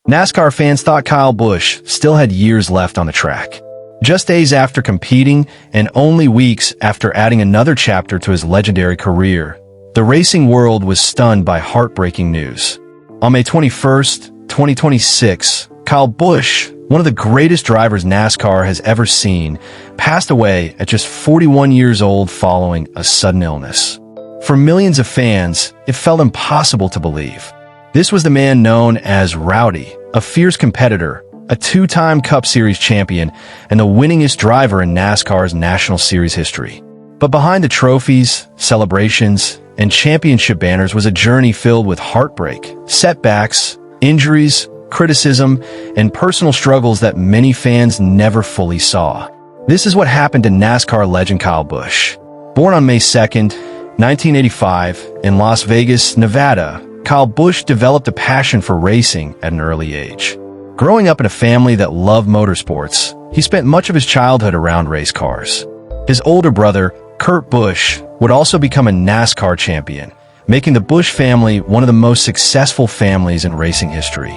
NASCAR fans thought Kyle Busch still had years left on the track. Just days after competing and only weeks after adding another chapter to his legendary career, the racing world was stunned by heartbreaking news. On May 21st, 2026, Kyle Busch, one of the greatest drivers NASCAR has ever seen, passed away at just 41 years old following a sudden illness. For millions of fans, it felt impossible to believe. This was the man known as Rowdy, a fierce competitor, a two-time Cup Series champion, and the winningest driver in NASCAR's National Series history. But behind the trophies, celebrations, and championship banners was a journey filled with heartbreak, setbacks, injuries, criticism, and personal struggles that many fans never fully saw. This is what happened to NASCAR legend Kyle Busch. Born on May 2nd, 1985, in Las Vegas, Nevada, Kyle Busch developed a passion for racing at an early age. Growing up in a family that loved motorsports, he spent much of his childhood around race cars. His older brother, Kurt Busch, would also become a NASCAR champion, making the Busch family one of the most successful families in racing history.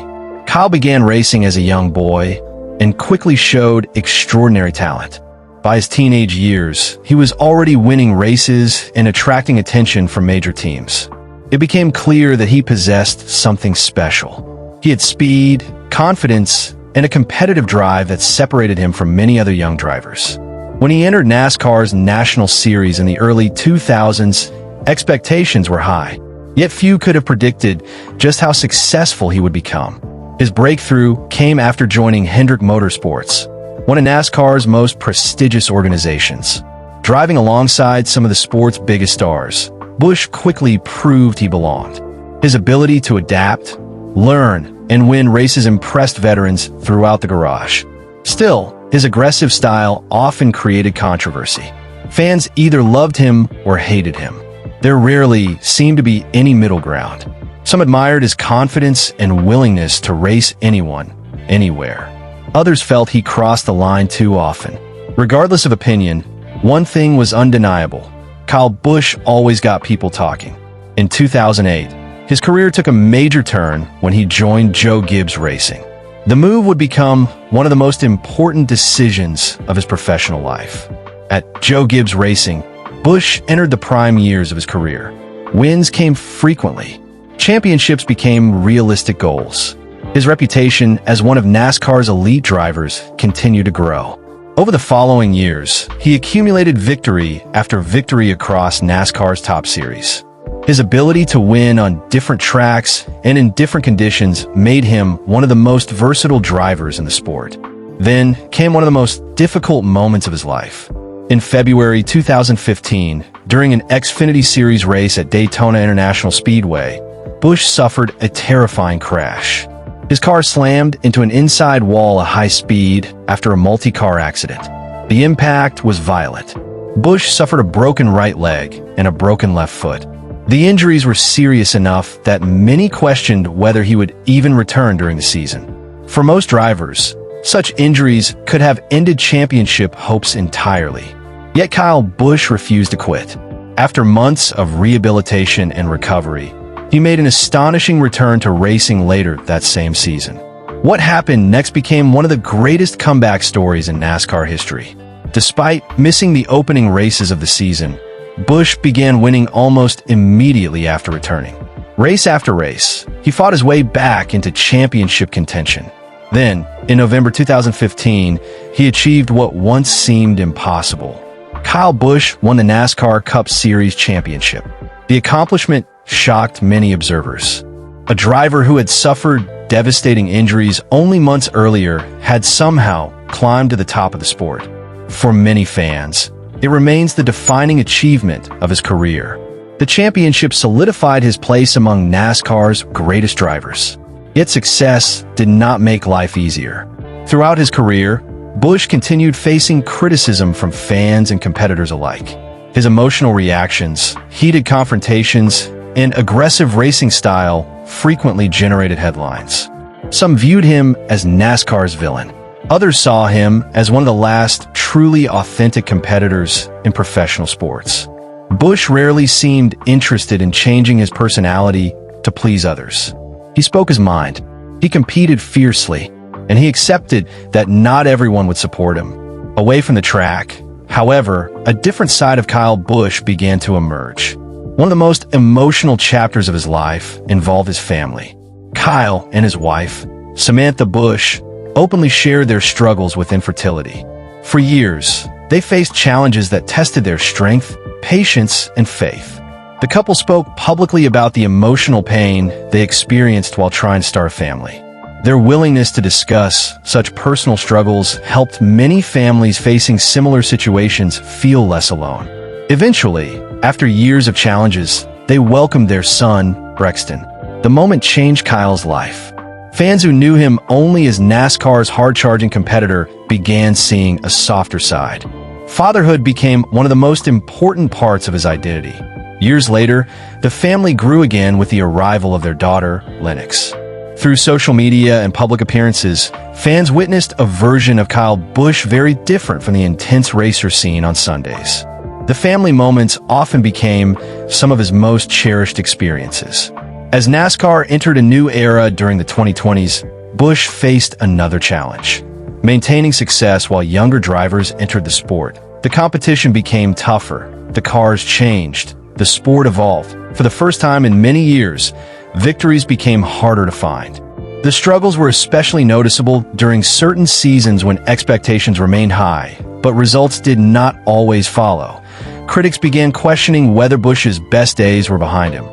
Kyle began racing as a young boy and quickly showed extraordinary talent. By his teenage years, he was already winning races and attracting attention from major teams. It became clear that he possessed something special. He had speed, confidence, and a competitive drive that separated him from many other young drivers. When he entered NASCAR's National Series in the early 2000s, expectations were high, yet few could have predicted just how successful he would become. His breakthrough came after joining Hendrick Motorsports, one of NASCAR's most prestigious organizations. Driving alongside some of the sport's biggest stars, Busch quickly proved he belonged. His ability to adapt, learn, and win races impressed veterans throughout the garage. Still, his aggressive style often created controversy. Fans either loved him or hated him. There rarely seemed to be any middle ground. Some admired his confidence and willingness to race anyone, anywhere. Others felt he crossed the line too often. Regardless of opinion, one thing was undeniable. Kyle Busch always got people talking. In 2008, his career took a major turn when he joined Joe Gibbs Racing. The move would become one of the most important decisions of his professional life. At Joe Gibbs Racing, Busch entered the prime years of his career. Wins came frequently. Championships became realistic goals. His reputation as one of NASCAR's elite drivers continued to grow. Over the following years, he accumulated victory after victory across NASCAR's top series. His ability to win on different tracks and in different conditions made him one of the most versatile drivers in the sport. Then came one of the most difficult moments of his life. In February 2015, during an Xfinity Series race at Daytona International Speedway, Busch suffered a terrifying crash. His car slammed into an inside wall at high speed after a multi-car accident. The impact was violent. Busch suffered a broken right leg and a broken left foot. The injuries were serious enough that many questioned whether he would even return during the season. For most drivers, such injuries could have ended championship hopes entirely. Yet Kyle Busch refused to quit. After months of rehabilitation and recovery, he made an astonishing return to racing later that same season. What happened next became one of the greatest comeback stories in NASCAR history. Despite missing the opening races of the season, Busch began winning almost immediately after returning. Race after race, he fought his way back into championship contention. Then, in November 2015, he achieved what once seemed impossible. Kyle Busch won the NASCAR Cup Series championship. The accomplishment shocked many observers. A driver who had suffered devastating injuries only months earlier had somehow climbed to the top of the sport. For many fans, it remains the defining achievement of his career. The championship solidified his place among NASCAR's greatest drivers. Yet success did not make life easier. Throughout his career, Busch continued facing criticism from fans and competitors alike. His emotional reactions, heated confrontations, and aggressive racing style frequently generated headlines. Some viewed him as NASCAR's villain. Others saw him as one of the last truly authentic competitors in professional sports. Busch rarely seemed interested in changing his personality to please others. He spoke his mind. He competed fiercely, and he accepted that not everyone would support him. Away from the track, however, a different side of Kyle Busch began to emerge. One of the most emotional chapters of his life involved his family. Kyle and his wife, Samantha Busch, openly shared their struggles with infertility. For years, they faced challenges that tested their strength, patience, and faith. The couple spoke publicly about the emotional pain they experienced while trying to start a family. Their willingness to discuss such personal struggles helped many families facing similar situations feel less alone. Eventually, after years of challenges, they welcomed their son, Brexton. The moment changed Kyle's life. Fans who knew him only as NASCAR's hard-charging competitor began seeing a softer side. Fatherhood became one of the most important parts of his identity. Years later, the family grew again with the arrival of their daughter, Lennox. Through social media and public appearances, fans witnessed a version of Kyle Busch very different from the intense racer seen on Sundays. The family moments often became some of his most cherished experiences. As NASCAR entered a new era during the 2020s, Busch faced another challenge. Maintaining success while younger drivers entered the sport. The competition became tougher, the cars changed, the sport evolved. For the first time in many years, victories became harder to find. The struggles were especially noticeable during certain seasons when expectations remained high, but results did not always follow. Critics began questioning whether Busch's best days were behind him.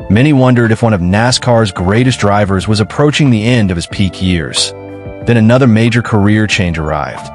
Many wondered if one of NASCAR's greatest drivers was approaching the end of his peak years. Then another major career change arrived.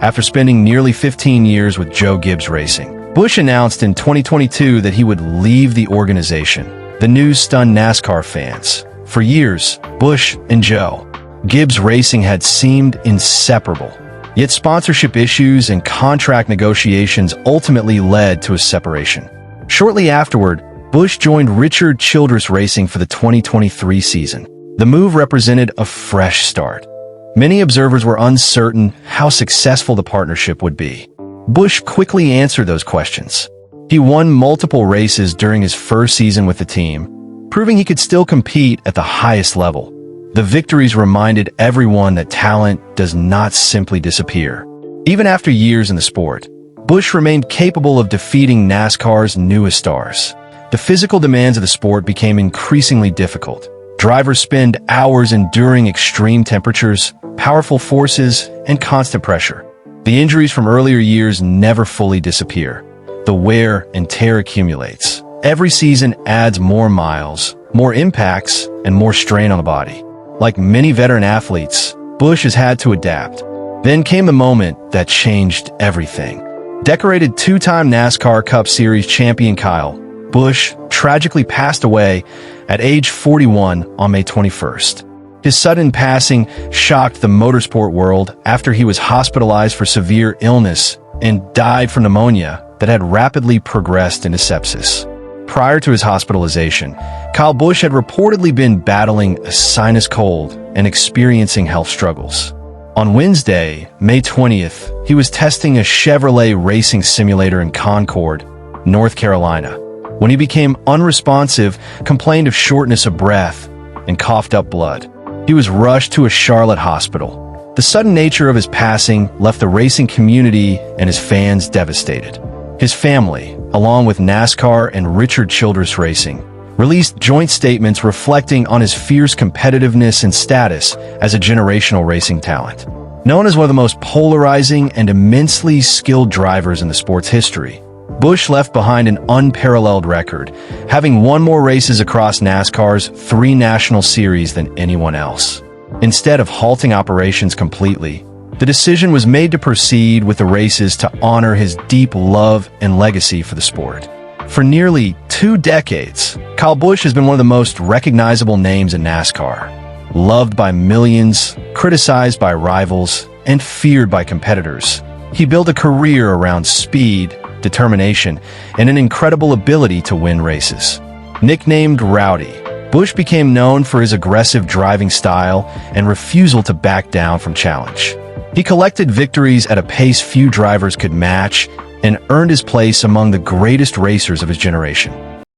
After spending nearly 15 years with Joe Gibbs Racing, Busch announced in 2022 that he would leave the organization. The news stunned NASCAR fans. For years, Busch and Joe Gibbs Racing had seemed inseparable. Yet sponsorship issues and contract negotiations ultimately led to a separation. Shortly afterward, Busch joined Richard Childress Racing for the 2023 season. The move represented a fresh start. Many observers were uncertain how successful the partnership would be. Busch quickly answered those questions. He won multiple races during his first season with the team, proving he could still compete at the highest level. The victories reminded everyone that talent does not simply disappear. Even after years in the sport, Busch remained capable of defeating NASCAR's newest stars. The physical demands of the sport became increasingly difficult. Drivers spend hours enduring extreme temperatures, powerful forces, and constant pressure. The injuries from earlier years never fully disappear. The wear and tear accumulates. Every season adds more miles, more impacts, and more strain on the body. Like many veteran athletes, Busch has had to adapt. Then came the moment that changed everything. Decorated two-time NASCAR Cup Series champion Kyle Busch tragically passed away at age 41 on May 21st. His sudden passing shocked the motorsport world after he was hospitalized for severe illness and died from pneumonia that had rapidly progressed into sepsis. Prior to his hospitalization, Kyle Busch had reportedly been battling a sinus cold and experiencing health struggles. On Wednesday, May 20th, he was testing a Chevrolet racing simulator in Concord, North Carolina, when he became unresponsive, complained of shortness of breath, and coughed up blood. He was rushed to a Charlotte hospital. The sudden nature of his passing left the racing community and his fans devastated. His family, along with NASCAR and Richard Childress Racing, released joint statements reflecting on his fierce competitiveness and status as a generational racing talent. Known as one of the most polarizing and immensely skilled drivers in the sport's history, Busch left behind an unparalleled record, having won more races across NASCAR's 3 national series than anyone else. Instead of halting operations completely, the decision was made to proceed with the races to honor his deep love and legacy for the sport. For nearly 2 decades, Kyle Busch has been one of the most recognizable names in NASCAR. Loved by millions, criticized by rivals, and feared by competitors, he built a career around speed, determination, and an incredible ability to win races. Nicknamed Rowdy, Busch became known for his aggressive driving style and refusal to back down from challenge. He collected victories at a pace few drivers could match and earned his place among the greatest racers of his generation.